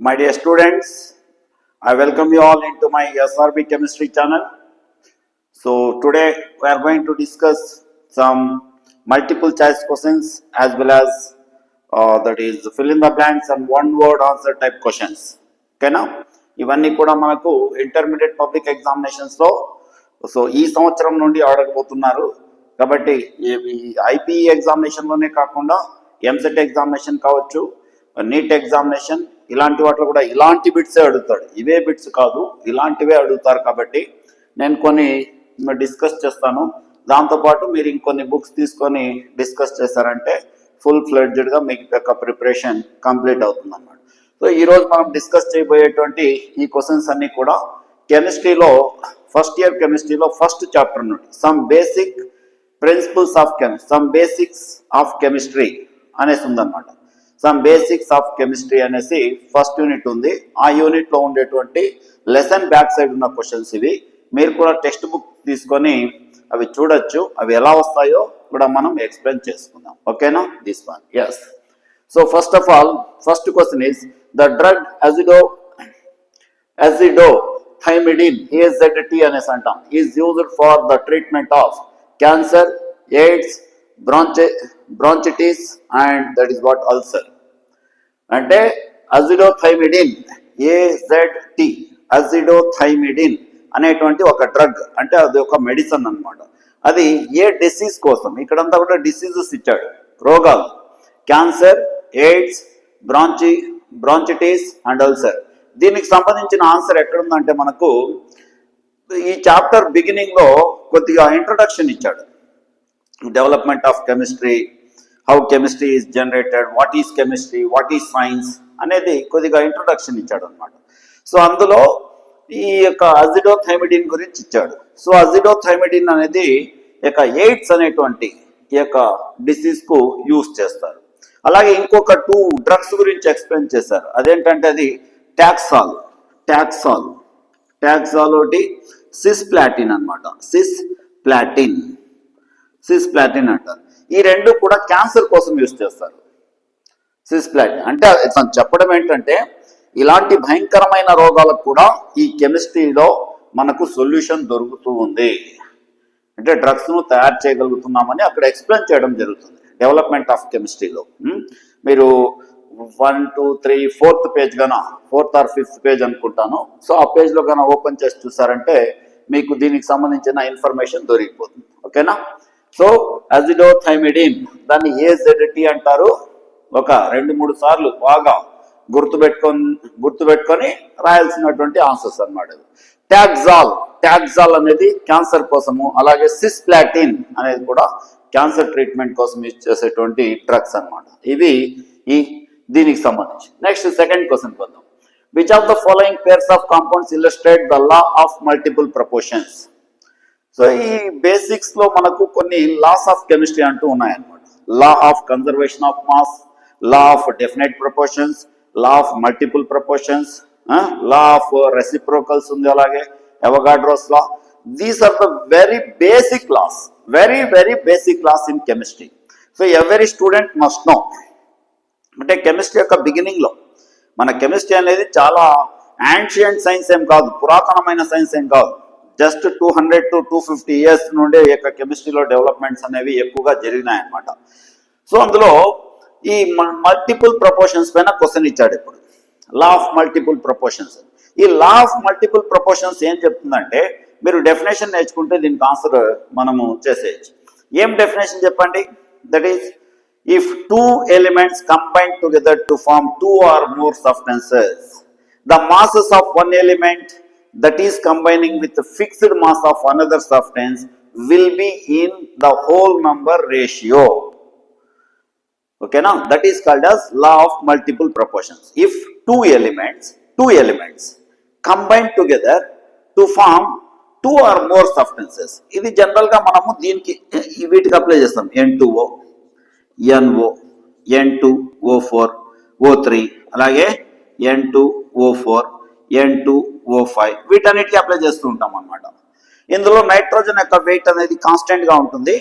My dear students, I welcome you all into my SRB chemistry channel. So today we are going to discuss some multiple choice questions as well as that is fill in the blanks and one word answer type questions. ఓకేనా ఇవన్నీ కూడా మనకు intermediate public examinations లో so ఈ సంవత్సరం నుండి అడగబోతున్నారు కాబట్టి IPE examination లోనే కాకుండా ఎంసెట్ ఎగ్జామినేషన్ కావచ్చు, నీట్ ఎగ్జామినేషన్ ఇలాంటి వాటిలో కూడా ఇలాంటి బిట్సే అడుగుతాడు. ఇవే బిట్స్ కాదు, ఇలాంటివే అడుగుతారు. కాబట్టి నేను కొన్ని డిస్కస్ చేస్తాను. దాంతోపాటు మీరు ఇంకొన్ని బుక్స్ తీసుకొని డిస్కస్ చేశారంటే ఫుల్ ఫ్లెడ్జ్డ్గా మీకు యొక్క ప్రిపరేషన్ కంప్లీట్ అవుతుంది అన్నమాట. సో ఈరోజు మనం డిస్కస్ చేయబోయేటువంటి ఈ క్వశ్చన్స్ అన్నీ కూడా కెమిస్ట్రీలో ఫస్ట్ ఇయర్ కెమిస్ట్రీలో ఫస్ట్ చాప్టర్ నుండి some basic principles of some basics of chemistry అనేసి ఉందన్నమాట. సమ్ బేసిక్స్ ఆఫ్ కెమిస్ట్రీ అనేసి ఫస్ట్ యూనిట్ ఉంది. ఆ యూనిట్ లో ఉండేటువంటి లెసన్ బ్యాక్ సైడ్ ఉన్న క్వశ్చన్స్ ఇవి. మీరు కూడా టెక్స్ట్ బుక్ తీసుకొని అవి చూడొచ్చు. అవి ఎలా వస్తాయో కూడా మనం ఎక్స్ప్లెయిన్ చేసుకుందాం. ఓకేనా? This one yes. So first of all first question is the drug azidothymidine AZT అనేసి అంటాం is used for the treatment of cancer, AIDS, bronchitis and that is what ulcer. అంటే అజిడోథైమిడిన్ AZT అజిడోథైమిడిన్ అనేటువంటి ఒక drug, అంటే అది ఒక medicine అన్నమాట. అది ఏ డిసీజ్ కోసం, ఇక్కడంతా కూడా డిసీజెస్ ఇచ్చాడు, రోగాలు, cancer, AIDS, bronchitis and ulcer. దీనికి సంబంధించిన ఆన్సర్ ఎక్కడుందంటే మనకు ఈ చాప్టర్ బిగినింగ్ లో కొద్దిగా ఇంట్రొడక్షన్ ఇచ్చాడు. Development of chemistry, how chemistry is generated, what is chemistry, what is science అనేది కొద్దిగా ఇంట్రొడక్షన్ ఇచ్చాడు అనమాట. సో అందులో ఈ యొక్క అజిడోథైమిడిన్ గురించి ఇచ్చాడు. సో అజిడోథైమిడిన్ అనేది యొక్క ఎయిడ్స్ అనేటువంటి ఈ యొక్క డిసీజ్ కు యూజ్ చేస్తారు. అలాగే ఇంకొక 2 డ్రగ్స్ గురించి ఎక్స్ప్లెయిన్ చేశారు. అదేంటంటే అది టాక్సాల్ ఒకటి, సిస్ప్లాటిన్ అనమాట. సిస్ప్లాటిన్ అంటారు. ఈ రెండు కూడా క్యాన్సర్ కోసం యూజ్ చేస్తారు. సిస్ప్లాటిన్ అంటే చెప్పడం ఏంటంటే ఇలాంటి భయంకరమైన రోగాలకు కూడా ఈ కెమిస్ట్రీలో మనకు సొల్యూషన్ దొరుకుతూ ఉంది. అంటే డ్రగ్స్ ను తయారు చేయగలుగుతున్నామని అక్కడ ఎక్స్ప్లెయిన్ చేయడం జరుగుతుంది డెవలప్మెంట్ ఆఫ్ కెమిస్ట్రీలో. మీరు 1, 2, 3, 4th పేజ్ గాన 4th or 5th పేజ్ అనుకుంటాను. సో ఆ పేజ్ లో గాన ఓపెన్ చేసి చూసారంటే మీకు దీనికి సంబంధించిన ఇన్ఫర్మేషన్ దొరికిపోతుంది. ఓకేనా? సో అజిడోథైమిడిన్ దాన్ని AZT అంటారు. ఒక 2-3 సార్లు బాగా గుర్తుపెట్టుకొని రాయాల్సినటువంటి ఆన్సర్స్ అన్నమాట. టాక్సాల్ అనేది క్యాన్సర్ కోసము, అలాగే సిస్ప్లాటిన్ అనేది కూడా క్యాన్సర్ ట్రీట్మెంట్ కోసం యూజ్ చేసేటువంటి డ్రగ్స్ అన్నమాట. ఇవి దీనికి సంబంధించి. నెక్స్ట్ సెకండ్ క్వశ్చన్ పొందాం. Which of the following pairs of compounds illustrate the law of multiple proportions. So ఈ బేసిక్స్ లో మనకు కొన్ని లాస్ ఆఫ్ కెమిస్ట్రీ అంటూ ఉన్నాయన్నమాట. Law of conservation of mass, law of definite proportions, law of multiple proportions, law of reciprocals ఉంది, అలాగే Avogadro's law. These are the very basic laws, very basic laws in chemistry. So every student must know. అంటే chemistry యొక్క beginning లో మన chemistry అనేది చాలా ancient science ఏం కాదు, పురాతనమైన సైన్స్ ఏం కాదు. జస్ట్ 200 to 250 ఇయర్స్ నుండి ఈ యొక్క కెమిస్ట్రీలో డెవలప్మెంట్స్ అనేవి ఎక్కువగా జరిగినాయన్నమాట. సో అందులో ఈ మల్టిపుల్ ప్రపోర్షన్స్ పైన క్వశ్చన్ ఇచ్చాడు. ఇప్పుడు లా ఆఫ్ మల్టిపుల్ ప్రపోర్షన్స్. ఈ లా ఆఫ్ మల్టిపుల్ ప్రపోర్షన్స్ ఏం చెప్తుందంటే, మీరు డెఫినేషన్ నేర్చుకుంటే దీనికి ఆన్సర్ మనము చేసేయచ్చు. ఏం డెఫినేషన్ చెప్పండి? That is if 2 elements combine together to form 2 or more substances, the masses of one element that is combining with the fixed mass of another substance will be in the whole number ratio. Okay, now that is called as law of multiple proportions. If two elements combine together to form 2 or more substances, ఇది general గా మనము దీనికి వీటికి apply చేస్తాం. N2O, NO, N2O4, O3, అలాగే N2O4, N2O5 వీటన్నిటికీ apply చేస్తూ ఉంటాం అన్నమాట. ఇందులో నైట్రోజన్ యొక్క వెయిట్ అనేది కాన్స్టెంట్ గా ఉంటుంది,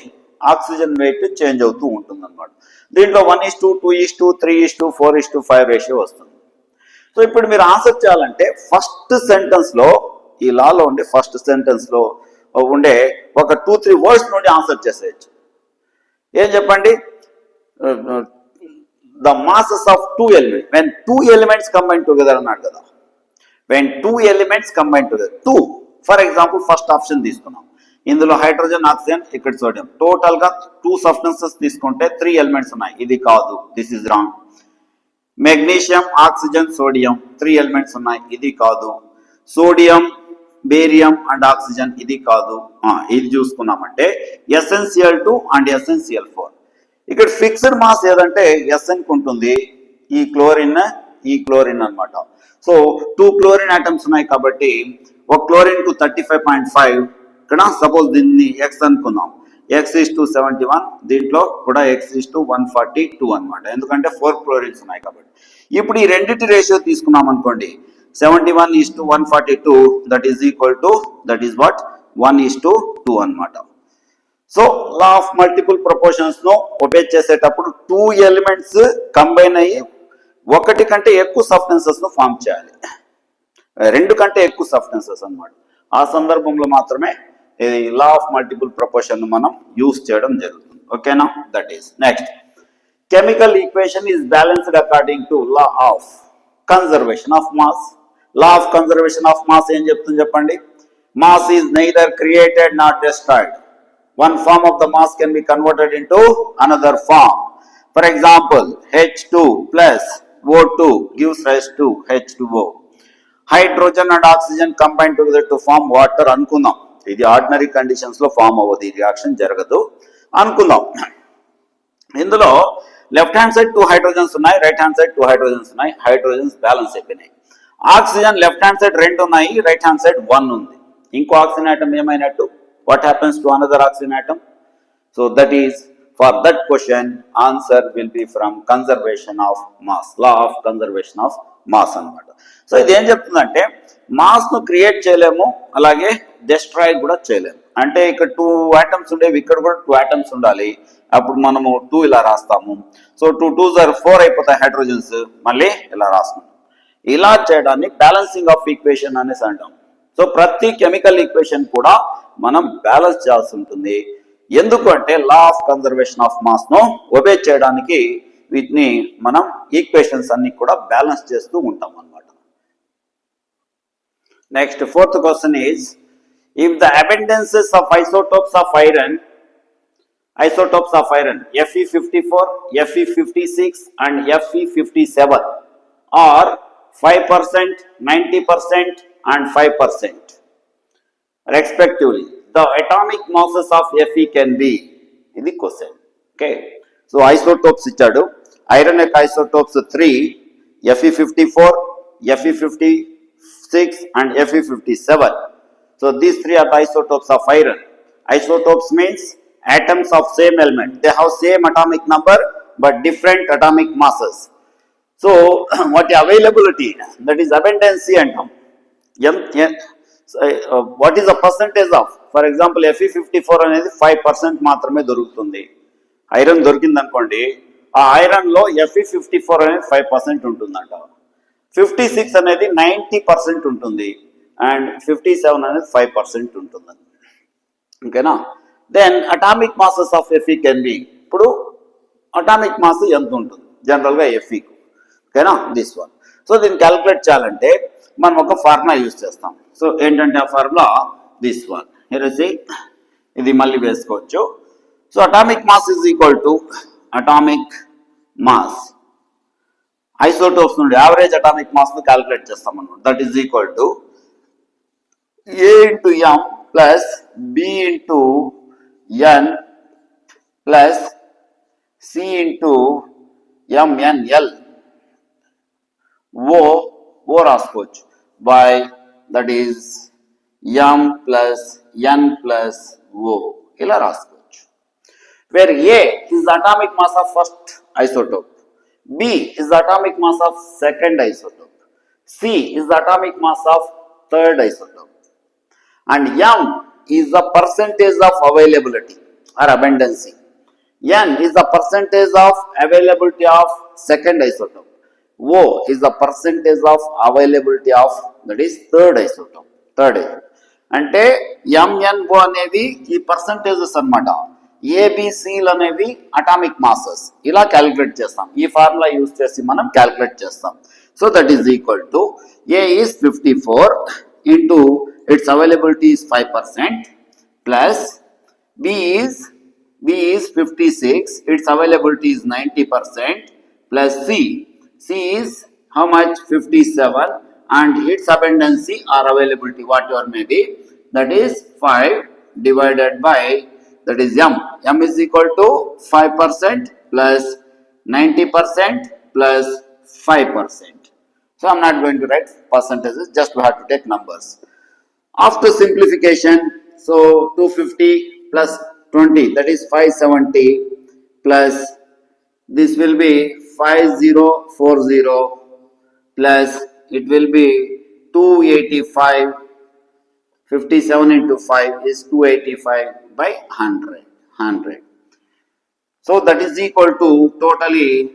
ఆక్సిజన్ వెయిట్ చేంజ్ అవుతూ ఉంటుంది అన్నమాట. దీంట్లో 1:2, 2:3, 4:5 రేషియో వస్తుంది. సో ఇప్పుడు మీరు ఆన్సర్ చేయాలంటే ఫస్ట్ సెంటెన్స్లో ఈ లాలో ఉండే ఫస్ట్ సెంటెన్స్లో ఉండే ఒక 2-3 వర్డ్స్ నుండి ఆన్సర్ చేసేయచ్చు. ఏం చెప్పండి? The masses of 2 elements when 2 elements combine together అన్నాడు కదా. When 2 elements combine together 2 for example first option తీసుకున్నాం. ఇందులో హైడ్రోజన్, ఆక్సిజన్, ఇక్కడ సోడియం, టోటల్ గా 2 సబ్స్టెన్సెస్ తీసుకుంటే 3 ఎలిమెంట్స్ ఉన్నాయి. ఇది కాదు, this is wrong. Magnesium, oxygen, sodium 3 elements ఉన్నాయి. ఇది కాదు. సోడియం, బేరియం అండ్ ఆక్సిజన్ ఇది కాదు. ఇది చూసుకున్నామంటే SnCl2 అండ్ SnCl4. ఇక్కడ ఫిక్స్డ్ మాస్ ఏదంటే Sn ఉంటుంది, ఈ క్లోరిన్ అన్నమాట. సో 2 క్లోరిన్ ఆటమ్స్ ఉన్నాయి కాబట్టి ఒక క్లోరిన్ కు 35.5. ఇక్కడ సపోజ్ దీన్ని X అనుకుందాం. X:71, దీంట్లో కూడా X:142 అనమాట. ఎందుకంటే 4 క్లోరిన్స్ ఉన్నాయి కాబట్టి. ఇప్పుడు ఈ రెండింటి రేషియో తీసుకున్నాం అనుకోండి, 71:142, దట్ ఈస్ వాట్ 1:2 అనమాట. So law of multiple proportions ను ఒబే చేసేటప్పుడు 2 ఎలిమెంట్స్ కంబైన్ అయ్యి ఒకటి కంటే ఎక్కువ సబ్స్టెన్సెస్ ను ఫామ్ చేయాలి, 2 కంటే ఎక్కువ సబ్స్టెన్సెస్ అనమాట. ఆ సందర్భంలో మాత్రమే లా ఆఫ్ మల్టిపుల్ ప్రపోర్షన్ ను మనం యూజ్ చేయడం జరుగుతుంది. ఓకేనా? That is next. Chemical equation is balanced according to law of conservation of mass. Law of conservation of mass ఏం చెప్తుంది చెప్పండి? Mass is neither created not destroyed. One form of the mass can be converted into another form. For example, H2 plus O2 gives rise to H2O. Hydrogen and oxygen combine together to form water అనుకుందాం. ఇది ordinary conditions లో form అవ్వదు, ఈ reaction జరగదు అనుకుందాం. ఇందులో left hand side 2 hydrogens ఉన్నాయి, right hand side 2 hydrogens ఉన్నాయి. హైడ్రోజన్స్ బ్యాలెన్స్ అయిపోయినాయి. ఆక్సిజన్ లెఫ్ట్ హ్యాండ్ సైడ్ 2 ఉన్నాయి, రైట్ హ్యాండ్ సైడ్ 1 ఉంది. ఇంకో ఆక్సిజన్ ఆటమ్ ఏమైనట్టు? What happens to another oxygen atom? So that is, for that question, answer will be from conservation of mass, law of conservation of mass అన్నమాట. So ఇది ఏం చెప్తుందంటే mass ను create చేయలేము, అలాగే డిస్ట్రాయ్ కూడా చేయలేము. అంటే ఇక్కడ 2 ఆటమ్స్ ఉండేవి, ఇక్కడ కూడా 2 ఆటమ్స్ ఉండాలి. అప్పుడు మనము 2 ఇలా రాస్తాము. సో 2 2s are 4 అయిపోతాయి హైడ్రోజన్స్, మళ్ళీ ఇలా రాస్తాము. ఇలా చేయడాన్ని బ్యాలెన్సింగ్ ఆఫ్ ఈక్వేషన్ అనేసి అంటాం. సో ప్రతి కెమికల్ ఈక్వేషన్ కూడా మనం బ్యాలెన్స్ చేయాల్సి ఉంటుంది. ఎందుకు అంటే లా ఆఫ్ కన్జర్వేషన్ ఆఫ్ మాస్ ను ఒబే చేయడానికి వీటిని మనం ఈక్వేషన్స్ అన్ని కూడా బ్యాలెన్స్ చేస్తూ ఉంటాం అన్నమాట. Next 4th question is, if the abundances of isotopes of iron Fe54, Fe56 and Fe57 are 5%, 90% and 5% respectively, the atomic masses of Fe can be. This is the question. Okay. So isotopes ichadu. Iron isotopes 3, Fe54, Fe56 and Fe57. So these 3 are the isotopes of iron. Isotopes means atoms of same element. They have same atomic number but different atomic masses. So what is availability? That is abundancy and what is the percentage of? For example, Fe54 అనేది 5% మాత్రమే దొరుకుతుంది. Iron దొరికింది అనుకోండి, ఆ iron లో Fe54 అనేది 5% ఉంటుందంట. 56 అనేది 90% ఉంటుంది అండ్ 57 అనేది 5% ఉంటుంది. ఓకేనా? Then atomic masses of Fe can be. ఇప్పుడు అటామిక్ మాస్ ఎంత ఉంటుంది జనరల్ గా Fe కు? ఓకేనా? This one. సో దీన్ని క్యాలిక్యులేట్ చేయాలంటే మనం ఒక ఫార్ములా యూజ్ చేస్తాం. సో ఏంటంటే ఆ ఫార్ములా దిస్ వన్. ఇది మళ్ళీ వేసుకోవచ్చు. So atomic mass is equal to atomic mass, isotopes నుండి యావరేజ్ అటామిక్ మాస్ ను క్యాలిక్యులేట్ చేస్తాం అన్నమాట. That is equal to A into M plus B into N plus C into MNL O రాసుకోవచ్చు by that is M plus N plus O ఇలా రాసుకోవచ్చు. Where A is the atomic mass of first isotope, B is the atomic mass of second isotope, C is the atomic mass of third isotope, and M is the percentage of availability or abundancy. N is the percentage of availability of second isotope. O is the percentage of availability of, that is third isotope. Third అంటే MnO అనేవి ఈ percentages అన్నమాట. ఏబిసిలు అనేవి atomic masses. ఇలా calculate చేస్తాం. ఈ formula use చేసి మనం క్యాలిక్యులేట్ చేస్తాం. So that is equal to A is 54 into its availability is 5% plus B is 56, its availability is 90% plus C is how much? 57 and its abundancy or availability whatever may be, that is 5 divided by, that is M. M is equal to 5% plus 90% plus 5%. So I am not going to write percentages, just we have to take numbers. After simplification, so 250 plus 20, that is 570 plus this will be 5040 plus it will be 285. 57 into 5 is 285 by 100. So that is equal to totally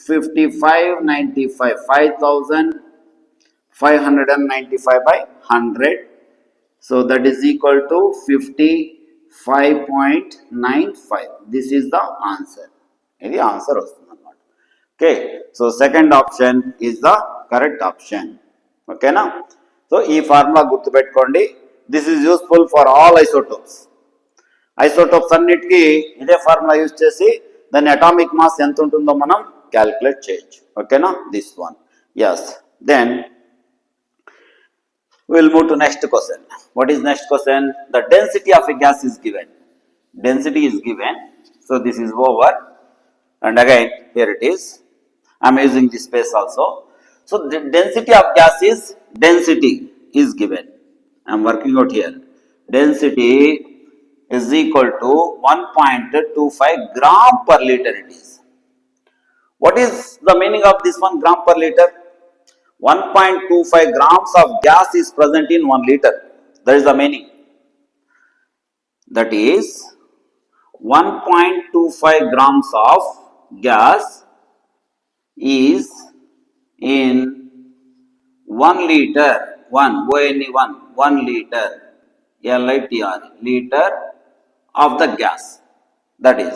5595, 5595 by 100. So that is equal to 55.95. This is the answer. This answer. Okay. So second option is the correct option. Okay na? So ee formula gurtu pettukondi. This is useful for all isotopes. Isotopes అన్నిటికీ ఇదే formula use చేసి దాని atomic mass ఎంత ఉంటుందో మనం calculate చేయొచ్చు. ఓకేనా? This one. yes. Then we will move to next question. What is next question? The density of a gas is given. Density is given. So this is over. And again here it is. I am using this space also. So the density of gas is, density is given. I am working out here. Density is equal to 1.25 gram per liter it is. What is the meaning of this 1 gram per liter? 1.25 grams of gas is present in 1 liter. That is the meaning. That is 1.25 grams of gas is in 1 liter, 1 liter, LITR, liter of the gas. That is.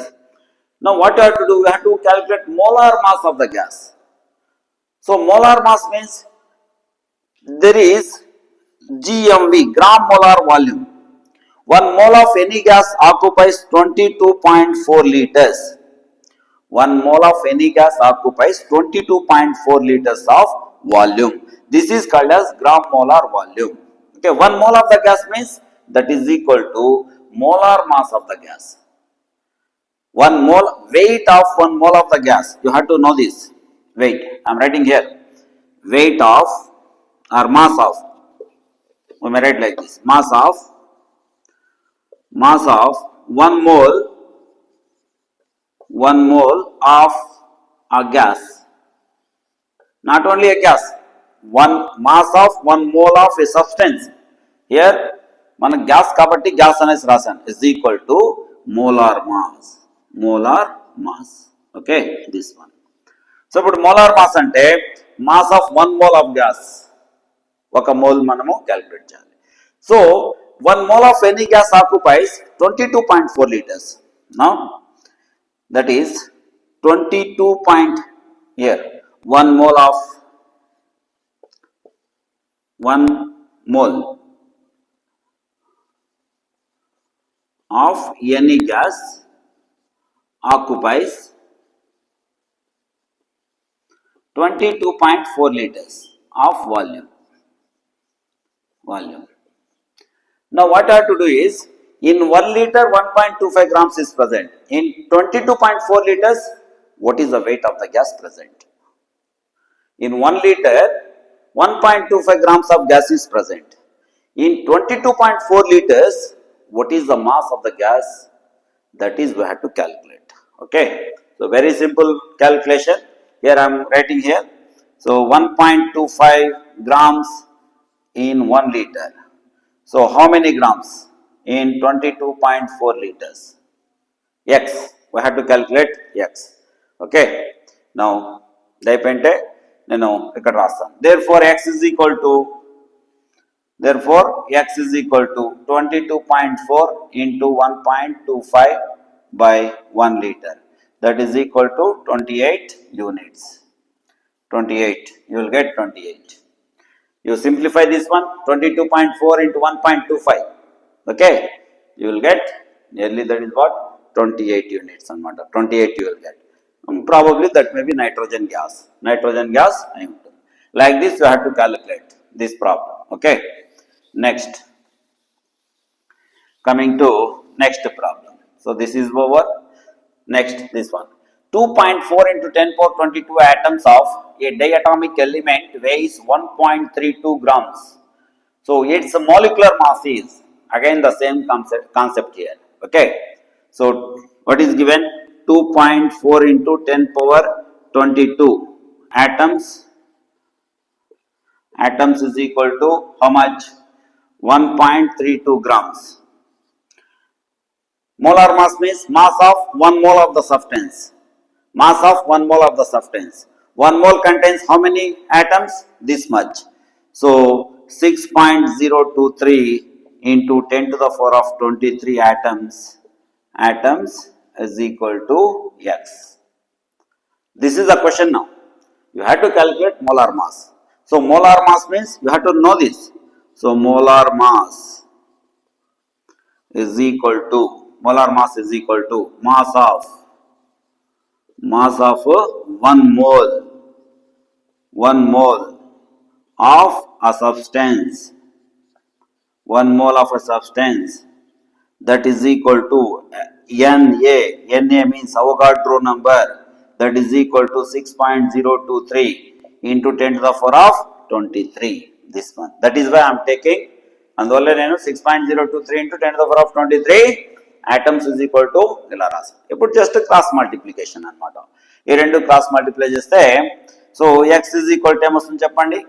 Now what you have to do? We have to calculate molar mass of the gas. So molar mass means there is GMV, gram molar volume. 1 mole of any gas occupies 22.4 liters. 1 mole of any gas occupies 22.4 liters of volume. This is called as gram molar volume. Okay, 1 mole of the gas means that is equal to molar mass of the gas. 1 mole, weight of 1 mole of the gas. You have to know this. Weight. I am writing here. Weight of or mass of. We may write like this. Mass of 1 mole of a gas. Not only a gas. Mass of 1 mole of a substance. Here, మన gas కాబట్టి gas అనేసి రాశాను. Is equal to molar mass. Molar mass. Okay, this one. So ఇప్పుడు molar mass అంటే mass of 1 mole of gas. 1 mole మనము calculate చేయాలి. So 1 mole of any gas occupies 22.4 liters. Now that is 22 point here. 1 mole of 1 mole of any gas occupies 22.4 liters of volume. Now what I have to do is, in 1 liter 1.25 grams is present. In 22.4 liters, what is the weight of the gas present? In 1 liter 1.25 grams of gas is present. In 22.4 liters, what is the mass of the gas? That is we have to calculate. Okay. So very simple calculation. Here I am writing here. So 1.25 grams in 1 liter. So how many grams in 22.4 liters? X. We have to calculate X. Okay. Now, నేను ఇక్కడ రాస్తాను. Therefore x is equal to 22.4 into 1.25 by 1 liter. That is equal to 28 units. 28. You will get 28. You simplify this one, 22.4 into 1.25. Okay. You will get nearly, that is what? 28 units. 28 you will get. Probably that may be nitrogen gas. Nitrogen gas. Like this you have to calculate this problem. Okay. Next. Coming to next problem. So this is over. Next, this one. 2.4 into 10 power 22 atoms of a diatomic element weighs 1.32 grams. So its molecular mass is again the same concept here. Okay. So what is given? 2.4 into 10 power 22 atoms. Atoms is equal to how much? 1.32 grams. Molar mass means mass of 1 mole of the substance. Mass of 1 mole of the substance. 1 mole contains how many atoms? This much. So 6.023 into 10 to the power of 23 atoms is equal to x. This is the question now. You have to calculate molar mass. So molar mass means you have to know this. So molar mass is equal to mass of 1 mole of a substance. 1 mole of a substance, that is equal to Na. Na means Avogadro number, that is equal to 6.023 into 10 to the power of 23. This one. That is why I am taking. అందువల్ల నేను 6.023 into 10 to the power of 23 atoms is equal to ఇలా రాసాను. ఇప్పుడు just cross multiplication అన్నమాట. ఈ రెండు cross multiply చేస్తే so x is equal to ఏమొస్తుంది చెప్పండి.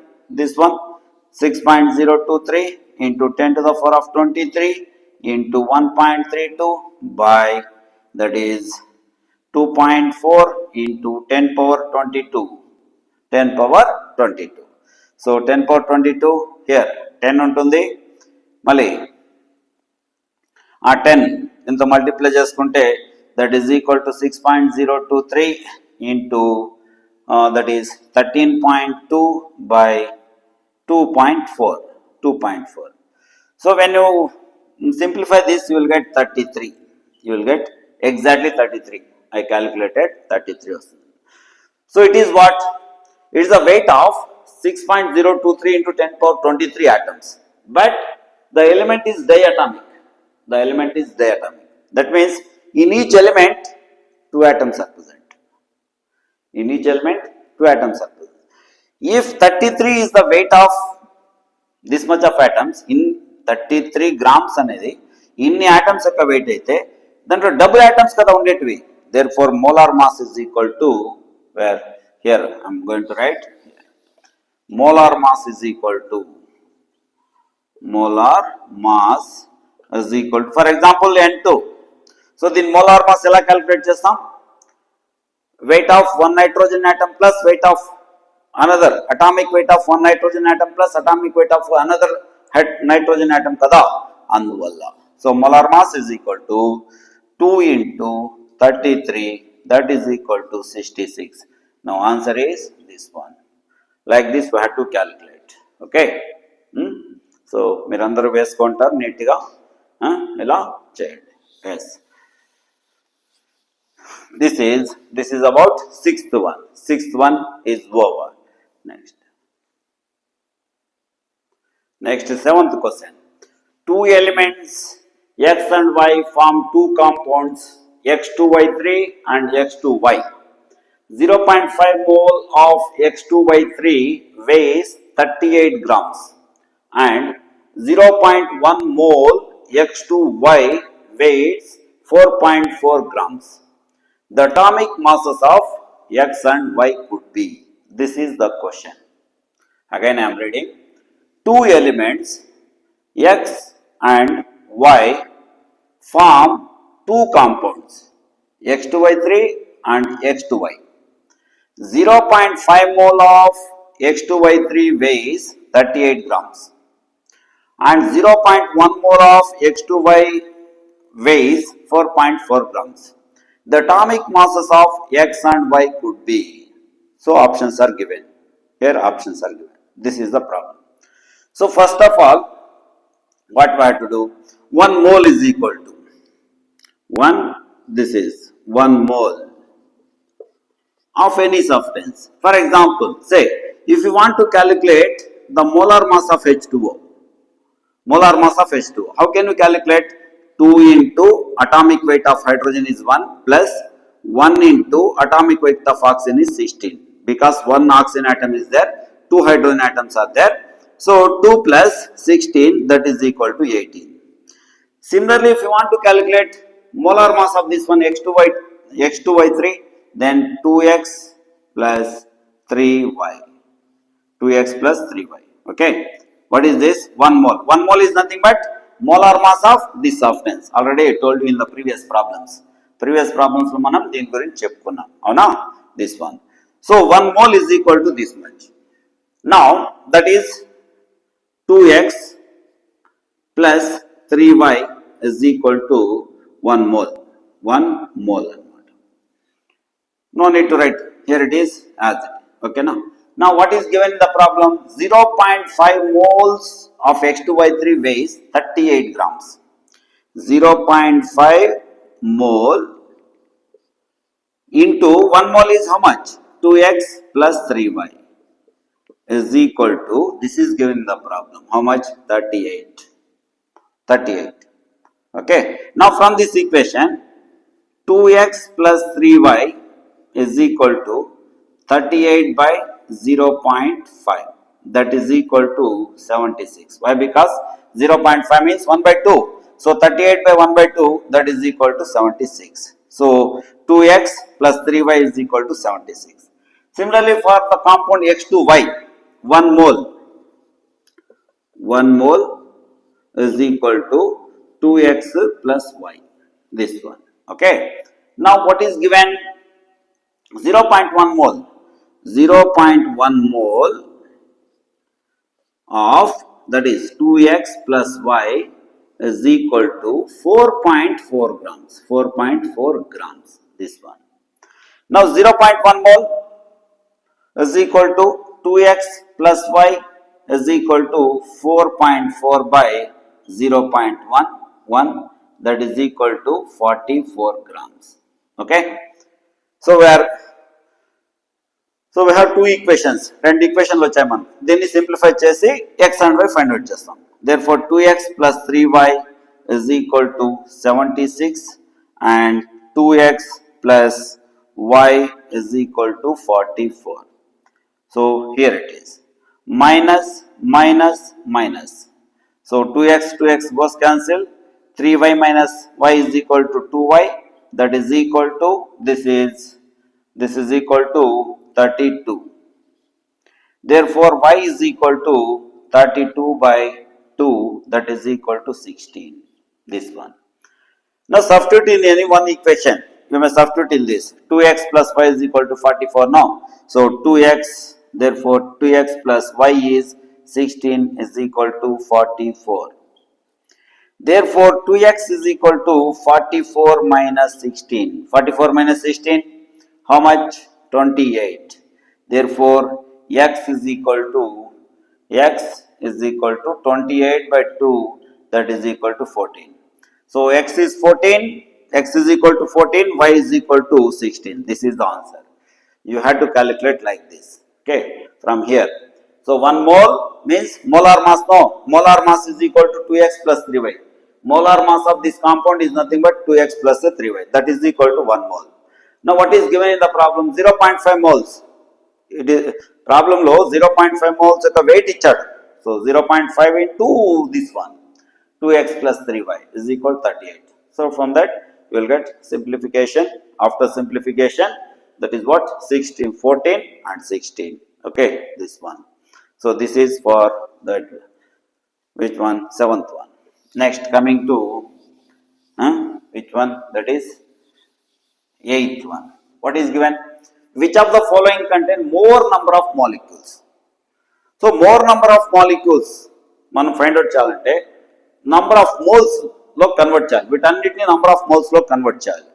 This one 6.023 into 10 to the power of 23 into 1.32 by that is 2.4 into 10 power 22. 10 power 22. So 10 power 22 here 10 ఉంటుంది. మళ్ళీ ఆ 10 ఇంత మల్టిప్లై చేసుకుంటే that is equal to 6.023 into that is 13.2 by 2.4. So when you simplify this, you will get 33. You will get exactly 33. I calculated 33. So it is what? It is the weight of 6.023 into 10 power 23 atoms. But the element is diatomic. That means in each element 2 atoms are present. If 33 is the weight of this much of atoms, in 33 grams అనేది ఇన్ని atoms యొక్క weight అయితే దాంట్లో double atoms కదా ఉండేటివి. Therefore molar mass is equal to, where here I am going to write molar mass is equal to for example N2. So the molar mass ఎలా calculate చేస్తాం? Weight of one nitrogen atom plus weight of another, atomic weight of one nitrogen atom plus atomic weight of another nitrogen atom kada అందువల్ల. So molar mass is equal to 2 into 33, that is equal to 66. Now answer is this one. Like this we have to calculate. Okay. So మీరందరూ వేసుకుంటారు నీట్గా ఇలా చేయండి. Yes. This is about sixth one is over. Next seventh question. Two elements x and y form two compounds x2y3 and x2y. 0.5 mole of x2y3 weighs 38 grams and 0.1 mole x2y weighs 4.4 grams. The atomic masses of x and y could be. This is the question. Again I am reading. Two elements x and y form two compounds x2y3 and x2y. 0.5 mole of X2Y3 weighs 38 grams and 0.1 mole of X2Y weighs 4.4 grams. The atomic masses of X and Y could be. So options are given. Here options are given. This is the problem. So first of all, what we have to do? 1 mole is equal to 1 mole of any substance. For example, say if you want to calculate the molar mass of H2O, how can you calculate? 2 into atomic weight of hydrogen is 1 plus 1 into atomic weight of oxygen is 16, because one oxygen atom is there, 2 hydrogen atoms are there. So 2 plus 16, that is equal to 18. Similarly, if you want to calculate molar mass of this one X2Y3, then 2x plus 3y. 2x plus 3y. Okay. What is this? 1 mole. 1 mole is nothing but molar mass of this substance. Already I told you in the previous problems. Previous problems lo manam deen gurinchi cheppukunnam. Avuna? This one. So 1 mole is equal to this much. Now that is 2x plus 3y is equal to 1 mole. 1 mole. No need to write. Here it is as it. Okay, now what is given in the problem? 0.5 moles of X2Y3 weighs 38 grams. 0.5 mole into 1 mole is how much? 2x plus 3y is equal to, this is given in the problem, how much? 38. 38. Okay. Now from this equation, 2x plus 3y is equal to 38 by 0.5. That is equal to 76. Why? Because 0.5 means 1 by 2. So 38 by 1 by 2, that is equal to 76. So 2x plus 3y is equal to 76. Similarly, for the compound X2Y, 1 mole is equal to 2x plus y. This one. Okay. Now what is given? 0.1 mole. 0.1 mole of, that is 2x plus y is equal to 4.4 grams. 4.4 grams. This one. Now 0.1 mole is equal to 2x plus y is equal to 4.4 by 0.1, that is equal to 44 grams. Okay. So we have two equations. Two equations వచ్చాయి మనం. దీన్ని simplify చేసి x and y find out చేస్తాం. Therefore 2x plus 3y is equal to 76 and 2x plus y is equal to 44. So here it is. Minus, minus, minus. So 2x goes cancel. 3y minus y is equal to 2y. That is equal to, this is equal to 32. Therefore y is equal to 32 by 2, that is equal to 16. This one. Now substitute in any one equation. We may substitute in this. 2x plus y is equal to 44 now. So 2x, therefore 2x plus y is 16 is equal to 44. Therefore 2x is equal to 44 minus 16. 44 minus 16, how much? 28. Therefore x is equal to 28 by 2, that is equal to 14. So x is 14, x is equal to 14, y is equal to 16. This is the answer. You had to calculate like this. Okay, from here. So 1 mole means molar mass. No, molar mass is equal to 2x plus 3y. Molar mass of this compound is nothing but 2x plus 3y. That is equal to 1 mole. Now what is given in the problem? 0.5 moles. It is problem lo 0.5 moles of weight ichadu. So 0.5 into this one, 2x plus 3y is equal to 38. So from that you will get simplification. After simplification, that is what? 16, 14 and 16. Okay, this one. So this is for that, which one? 7th one. Next, coming to which one? That is 8th one. What is given? which of the following contain more number of molecules? So more number of molecules మనం find out చేయాలంటే number of moles లో convert చేయాలి, వీటన్నిటిని number of moles లో convert చేయాలి.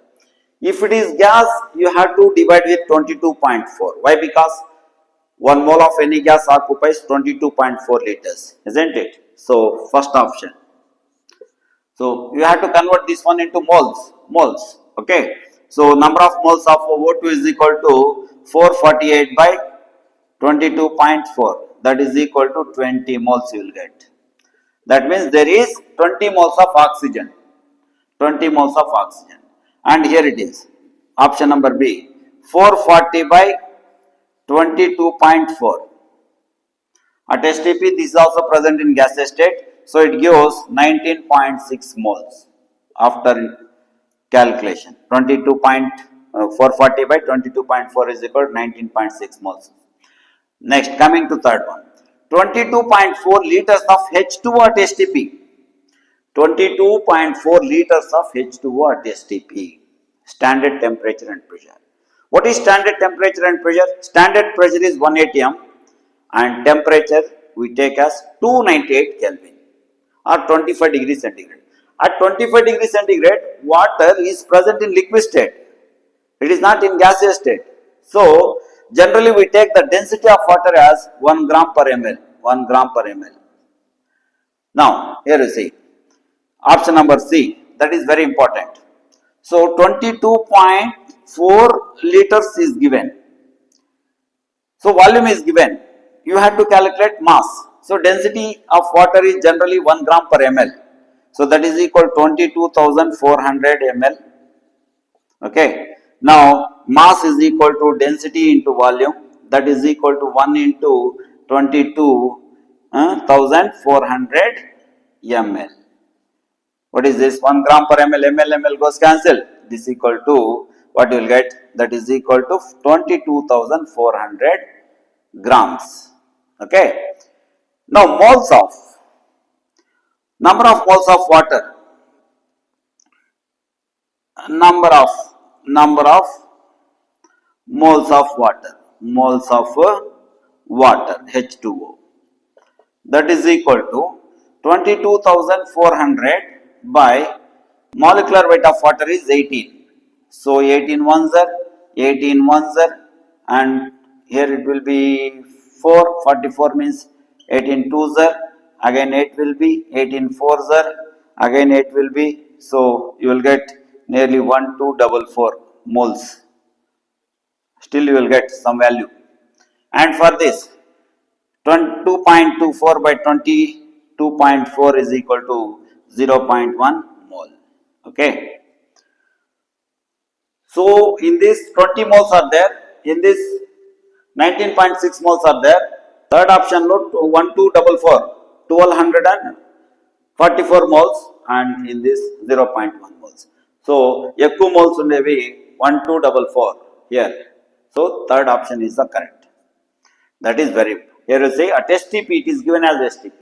If it is gas, you have to divide with 22.4. Why? Because 1 mole of any gas occupies 22.4 liters, isn't it? So first option. So you have to convert this one into moles. Okay. So number of moles of O2 is equal to 448 by 22.4. That is equal to 20 moles you will get. That means there is 20 moles of oxygen. 20 moles of oxygen. And here it is. Option number B. 440 by 22.4. At STP, this is also present in gaseous state. So it gives 19.6 moles after calculation. 440 by 22.4 is equal to 19.6 moles. Next, coming to third one. 22.4 liters of H2O at STP. 22.4 liters of H2O at STP. Standard temperature and pressure. What is standard temperature and pressure? Standard pressure is 1 atm and temperature we take as 298 Kelvin or 25 degrees centigrade. At 25 degrees centigrade, water is present in liquid state. It is not in gaseous state. So, generally we take the density of water as 1 gram per ml. 1 gram per ml. Now, here you see. Option number C. That is very important. So, 22.4 liters is given. So, volume is given. You have to calculate mass. So, density of water is generally 1 gram per ml. So, that is equal to 22,400 ml. Okay. Now, mass is equal to density into volume. That is equal to 1 into 22,400 ml. What is this? 1 gram per ml, ml goes cancel. This equal to what you will get? That is equal to 22,400 grams. Okay. Now, moles of number of moles of water. Number of moles of water. Moles of water H2O. That is equal to 22,400 by molecular weight of water is 18. So 18 ones are 18 ones are, and here it will be 44 means 18 twos are, again 8 will be 18 fours are, again 8 will be, so you will get nearly 1244 moles. Still you will get some value. And for this 2.24 by 22.4 is equal to 0.1 mole. Okay. So in this 20 moles are there, in this 19.6 moles are there. Third option look 1244 moles, and in this 0.1 moles. So ఎక్కువ moles ఉండేవి 1244 here. So third option is the correct. That is very important. Here you say at STP it is given as STP.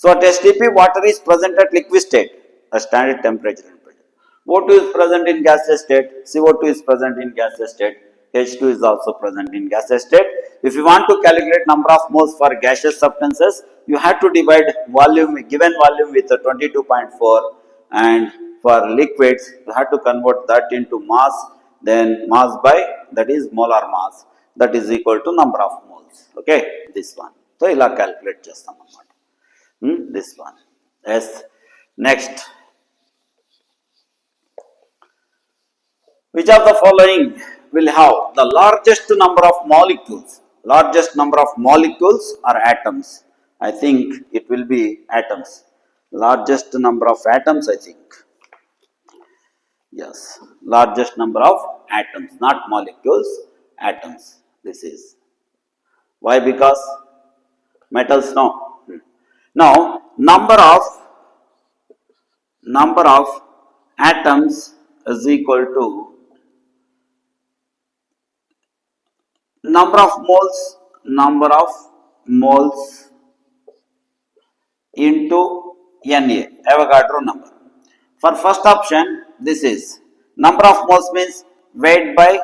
So at STP water is present at liquid state, a standard temperature and pressure. O2 is present in gaseous state, CO2 is present in gaseous state, H2 is also present in gaseous state. If you want to calculate number of moles for gaseous substances, you have to divide volume, given volume with 22.4, and for liquids you have to convert that into mass, then mass by that is molar mass, that is equal to number of moles. Okay, this one. So ila calculate chestam annamata. This one. Yes. Next. Which of the following will have the largest number of molecules? Largest number of molecules or atoms? I think it will be atoms. Largest number of atoms, I think. Yes, largest number of atoms, not molecules, atoms. This is. Why? Because metals, no. Now, number of atoms is equal to number of moles into Na, Avogadro number. For first option, this is number of moles means weight by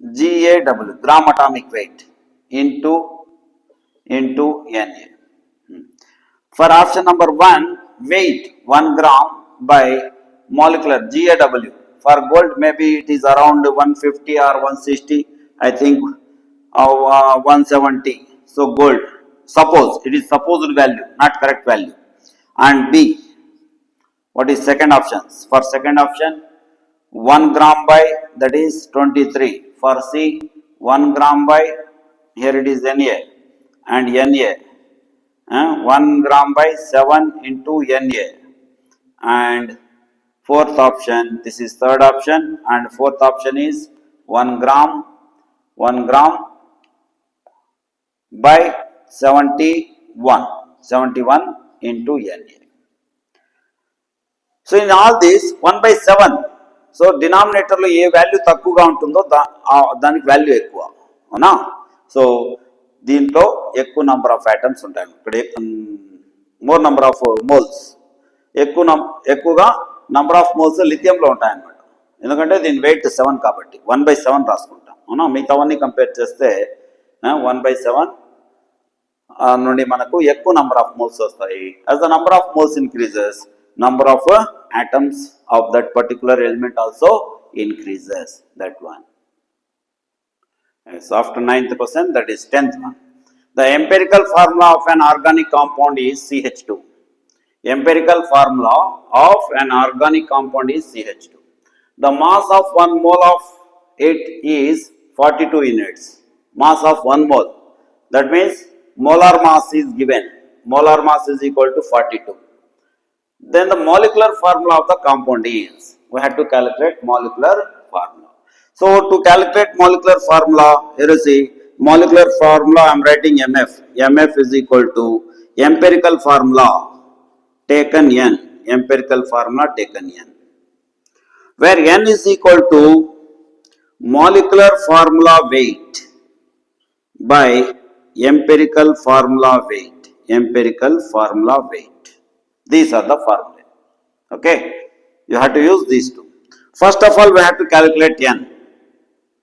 GAW, gram atomic weight, into Na. For option number 1, weight 1 gram by molecular GAW. For gold, maybe it is around 150 or 160, I think 170. So gold, suppose, it is supposed value, not correct value. And B, what is second option? For second option, 1 gram by, that is 23. For C, 1 gram by, here it is Na and Na. 1 gram by 7 into Na. And fourth option, this is third option, and fourth option is 1 gram by 71 into Na. So in all this 1 by 7, so denominator లో ఏ value తక్కువగా ఉంటుందో దానికి value ఎక్కువ, అవునా? So దీంట్లో ఎక్కువ number of items ఉంటాయి, ఇక్కడ మోర్ నంబర్ ఆఫ్ మోల్స్, ఎక్కువగా నంబర్ ఆఫ్ మోల్స్ లిథియంలో ఉంటాయన్నమాట. ఎందుకంటే దీని వెయిట్ 7 కాబట్టి 1 by 7 రాసుకుంటాం, అవునా? మిగతావన్నీ కంపేర్ చేస్తే 1 by 7 నుండి మనకు ఎక్కువ నంబర్ ఆఫ్ మోల్స్ వస్తాయి. As the number of moles increases, number of atoms of that particular element also increases, that one. So after 9th question, that is 10th one. The empirical formula of an organic compound is CH2. Empirical formula of an organic compound is CH2. The mass of 1 mole of it is 42 units. Mass of 1 mole, that means molar mass is given. Molar mass is equal to 42. Then the molecular formula of the compound is, we have to calculate molecular formula. So to calculate molecular formula, here you see molecular formula, I am writing MF. MF is equal to empirical formula taken N. Empirical formula taken N. Where N is equal to molecular formula weight by empirical formula weight. Empirical formula weight. These are the formulae. Okay, you have to use these two. First of all, we have to calculate N.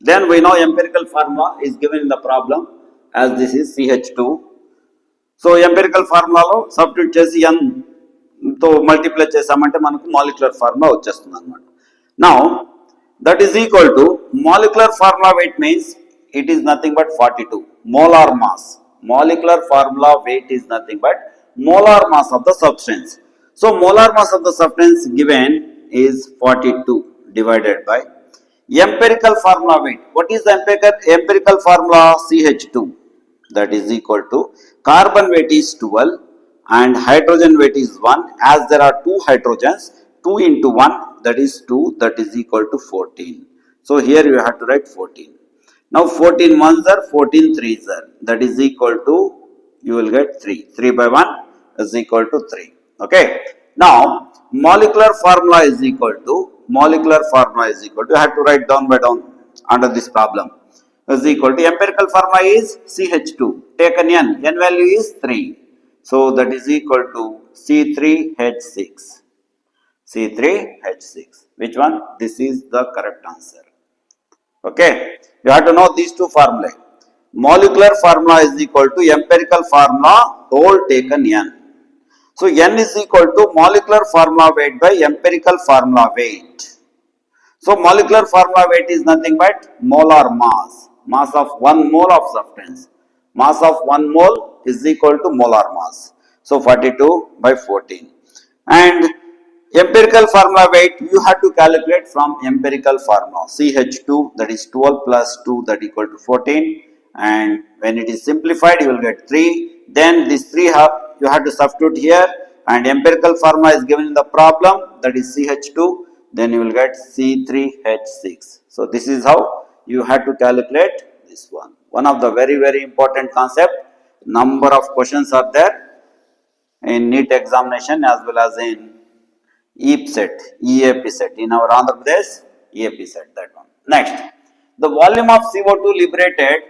Then we know empirical formula is given in the problem as this is CH2. So empirical formula lo substitute chesi N to multiply chesamante manaku molecular formula vachesthundi annamata. Now that is equal to molecular formula weight means it is nothing but 42 molar mass. Molecular formula weight is nothing but molar mass of the substance. So molar mass of the substance given is 42 divided by empirical formula weight. What is the empirical formula? CH2. That is equal to carbon weight is 12 and hydrogen weight is 1. As there are 2 hydrogens, 2 into 1, that is 2, that is equal to 14. So here you have to write 14. Now 14 ones are 14 threes are, that is equal to, you will get 3. 3 by 1 is equal to 3. Okay. Now molecular formula is equal to, you have to write down by down under this problem, is equal to empirical formula is CH2 taken N. N value is 3. So that is equal to C3H6. C3H6. Which one? This is the correct answer. Okay. You have to know these two formulae. Molecular formula is equal to empirical formula whole taken N. So N is equal to molecular formula weight by empirical formula weight. So molecular formula weight is nothing but molar mass. Mass of 1 mole of substance. Mass of 1 mole is equal to molar mass. So 42 by 14. And empirical formula weight you have to calculate from empirical formula. CH2, that is 12 plus 2, that equal to 14. And when it is simplified, you will get 3. Then this 3 you have to substitute here, and empirical formula is given in the problem, that is CH2. Then you will get C3H6. So this is how you have to calculate this one. One of the very, very important concept. Number of questions are there in NEET examination as well as in EAPCET in our Andhra Pradesh, EAPCET, that one. Next, the volume of CO2 liberated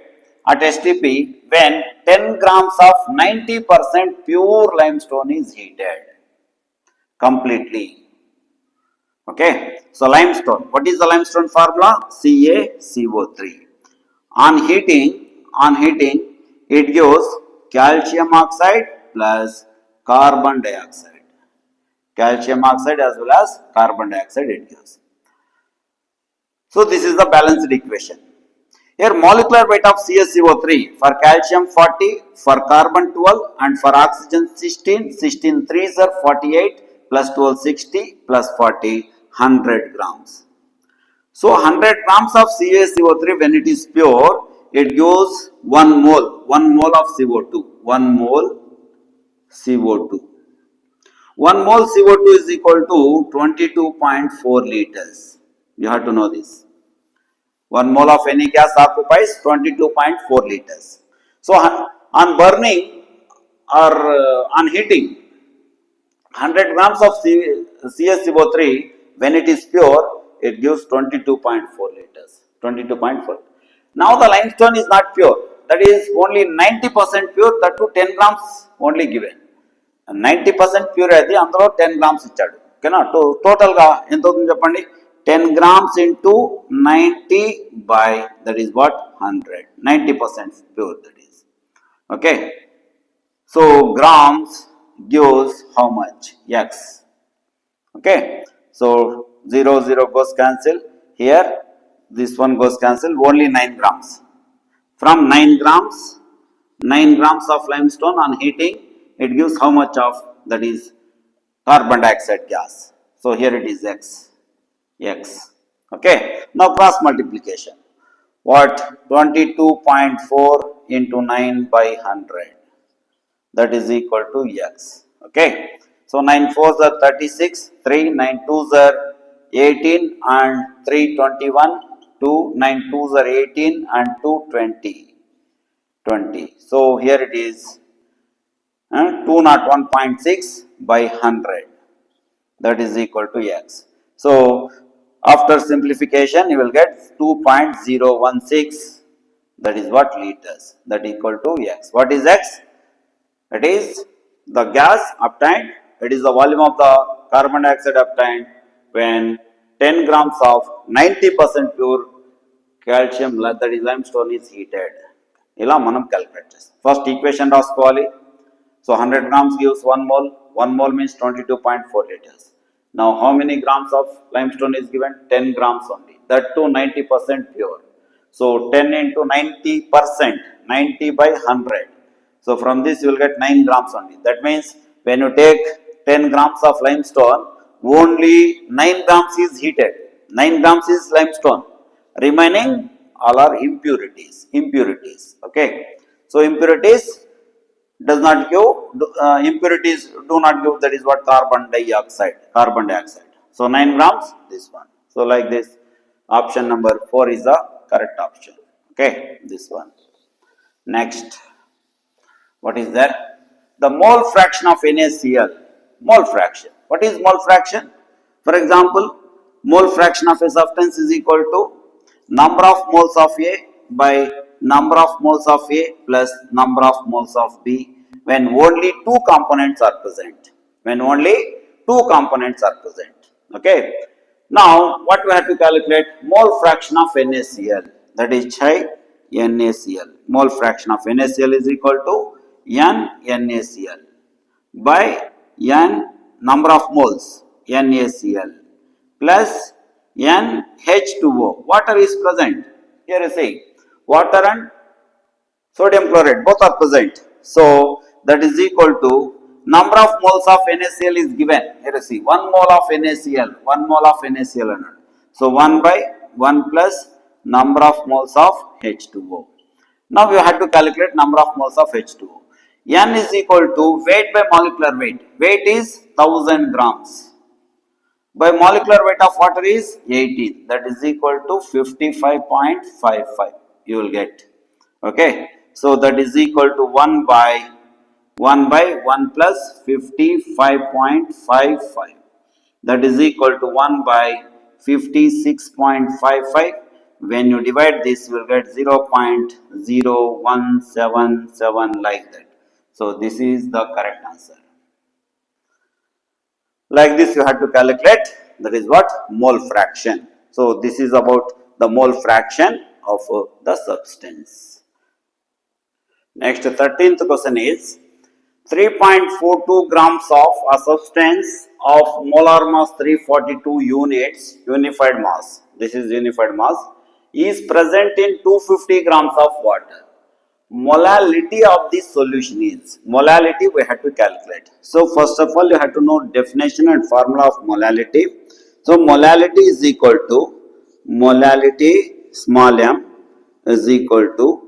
at STP when 10 grams of 90% pure limestone is heated completely. Okay, so limestone, what is the limestone formula? CaCO3. On heating, it gives calcium oxide plus carbon dioxide. Calcium oxide as well as carbon dioxide it gives. So this is the balanced equation. Here molecular weight of CaCO3 for calcium 40, for carbon 12 and for oxygen 16, 16 3s are 48 plus 12 60 plus 40 100 grams. So 100 grams of CaCO3 when it is pure, it gives 1 mole of CO2, 1 mole CO2. 1 mole CO2 is equal to 22.4 liters. You have to know this. 1 mole of any gas occupies 22.4 liters. So on burning or on heating, 100 grams of CaCO3 when it is pure, it gives 22.4 liters. 22.4. Now the limestone is not pure. That is only 90% pure. That to 10 grams only given. 90% pure అది అందులో 10 grams ఇచ్చాడు. ఓకేనా? Total గా ఎంత అవుతుంది చెప్పండి? 10 grams into 90 by that is what 100. 90% pure that is. Okay. So grams gives how much? X. Okay. So 0 goes cancel. Here this one goes cancel. Only 9 grams. From 9 grams of limestone on heating, it gives how much of that is carbon dioxide gas. So here it is X. Okay. Now cross multiplication. What? 22.4 into 9 by 100. That is equal to X. Okay. So 9 4s are 36, 3, 9 2s are 18 and 3 21, 2, 9 2s are 18 and 2 20. So here it is 201.6 by 100. That is equal to X. So after simplification, you will get 2.016. That is what liters. That equal to X. What is X? It is the gas obtained. It is the volume of the carbon dioxide obtained when 10 grams of 90% pure calcium, that is limestone, is heated. ఇలా మనం calculate చేస్తాం. First equation రాసుకోవాలి. So 100 grams gives 1 mole. 1 mole means 22.4 liters. Now how many grams of limestone is given? 10 grams only. That too 90% pure. So 10 into 90%, 90 by 100. So from this you will get 9 grams only. That means when you take 10 grams of limestone, only 9 grams is heated. 9 grams is limestone. Remaining all are impurities. Okay. So impurities does not give, impurities do not give, that is what carbon dioxide. So 9 grams, this one. So like this, option number 4 is the correct option. Okay, this one. Next, what is there? The mole fraction of NaCl. Mole fraction. What is mole fraction? For example, mole fraction of a substance is equal to number of moles of A by number of moles of A plus number of moles of B when only 2 components are present. Okay. Now, what we have to calculate? Mole fraction of NaCl. That is NaCl. Mole fraction of NaCl is equal to NaCl by N number of moles NaCl plus NH2O. Water is present. Here you see water and sodium chloride both are present. So that is equal to number of moles of NaCl is given. Here you see 1 mole of NaCl. So 1 by 1 plus number of moles of H2O. Now we have to calculate number of moles of H2O. N is equal to weight by molecular weight. Weight is 1000 grams. By molecular weight of water is 18. That is equal to 55.55. You will get. Okay. So that is equal to 1 by 1 plus 55.55. That is equal to 1 by 56.55. When you divide this, you will get 0.0177 like that. So this is the correct answer. Like this you have to calculate, that is what? Mole fraction. So this is about the mole fraction of the substance. Next, 13th question is 3.42 grams of a substance of molar mass 342 units, unified mass, this is unified mass, is present in 250 grams of water. Molality of this solution is, molality we have to calculate. So first of all you have to know definition and formula of molality. So molality is equal to, molality small m is equal to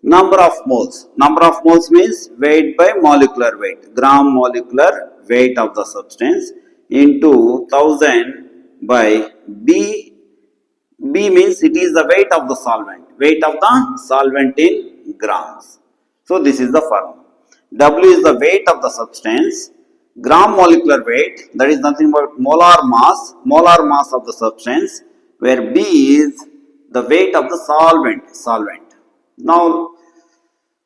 number of moles. Number of moles means weight by molecular weight, gram molecular weight of the substance into 1000 by B. B means it is the weight of the solvent, weight of the solvent in grams. So this is the formula. W is the weight of the substance, gram molecular weight, that is nothing but molar mass of the substance, where B is the weight of the solvent. Now,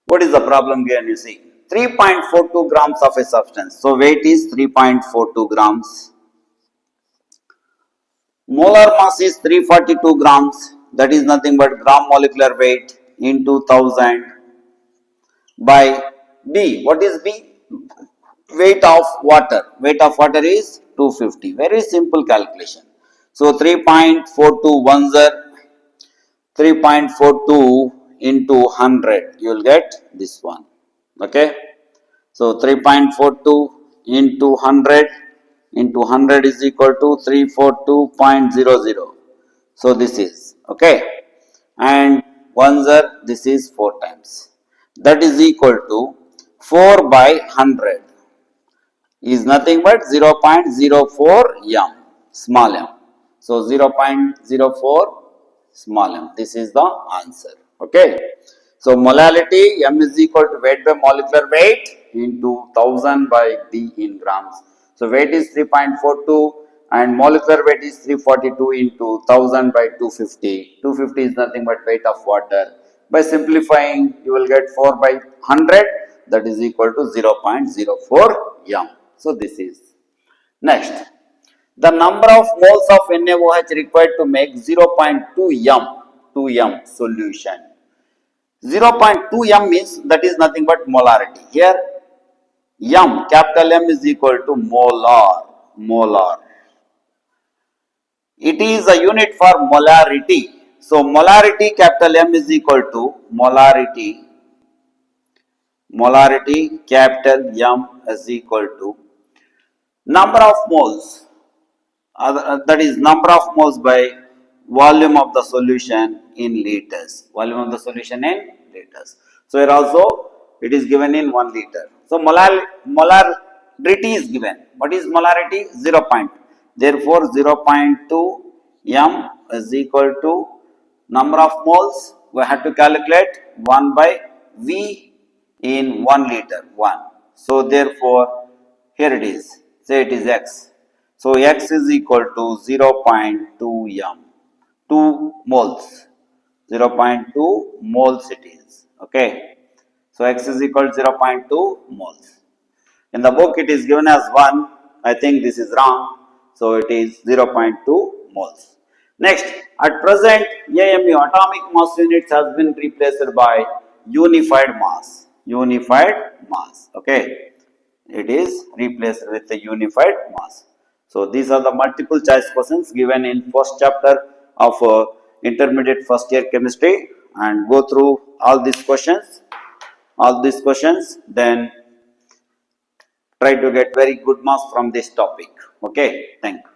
what is the problem here you see? 3.42 grams of a substance. So weight is 3.42 grams. Molar mass is 342 grams, that is nothing but gram molecular weight into 1000 by B. What is B? Weight of water. Weight of water is 250. Very simple calculation. So 3.42 into 100. You will get this one. Okay. So 3.42 into 100 is equal to 342.00. So this is okay, and 1 this is 4 times, that is equal to 4 by 100 is nothing but 0.04 m, small m. So 0.04 small m, this is the answer. Okay. So molality m is equal to weight by molecular weight into 1000 by D in grams. So weight is 3.42 and molecular weight is 342 into 1000 by 250. 250 is nothing but weight of water. By simplifying, you will get 4 by 100, that is equal to 0.04 m. So this is. Next, the number of moles of NaOH required to make 0.2 m solution. 0.2 m means that is nothing but molarity. Here m, capital M is equal to molar. It is a unit for molarity. So molarity, capital M is equal to molarity capital M is equal to number of moles, that is number of moles by volume of the solution in liters. Volume of the solution in liters. So here also it is given in 1 liter. So molarity is given. What is molarity? 0. Therefore 0.2 m is equal to number of moles. We have to calculate 1 by V in 1 liter 1. So therefore here it is. Say it is X. So X is equal to 0.2 m. 2 moles. 0.2 moles it is. Okay. So X is equal to 0.2 moles. In the book it is given as 1. I think this is wrong. So it is 0.2 moles. Next, at present AMU, atomic mass units, has been replaced by unified mass. Okay. It is replaced with a unified mass. So these are the multiple choice questions given in first chapter of intermediate first year chemistry, and go through all these questions, then try to get very good marks from this topic. Okay, thank you.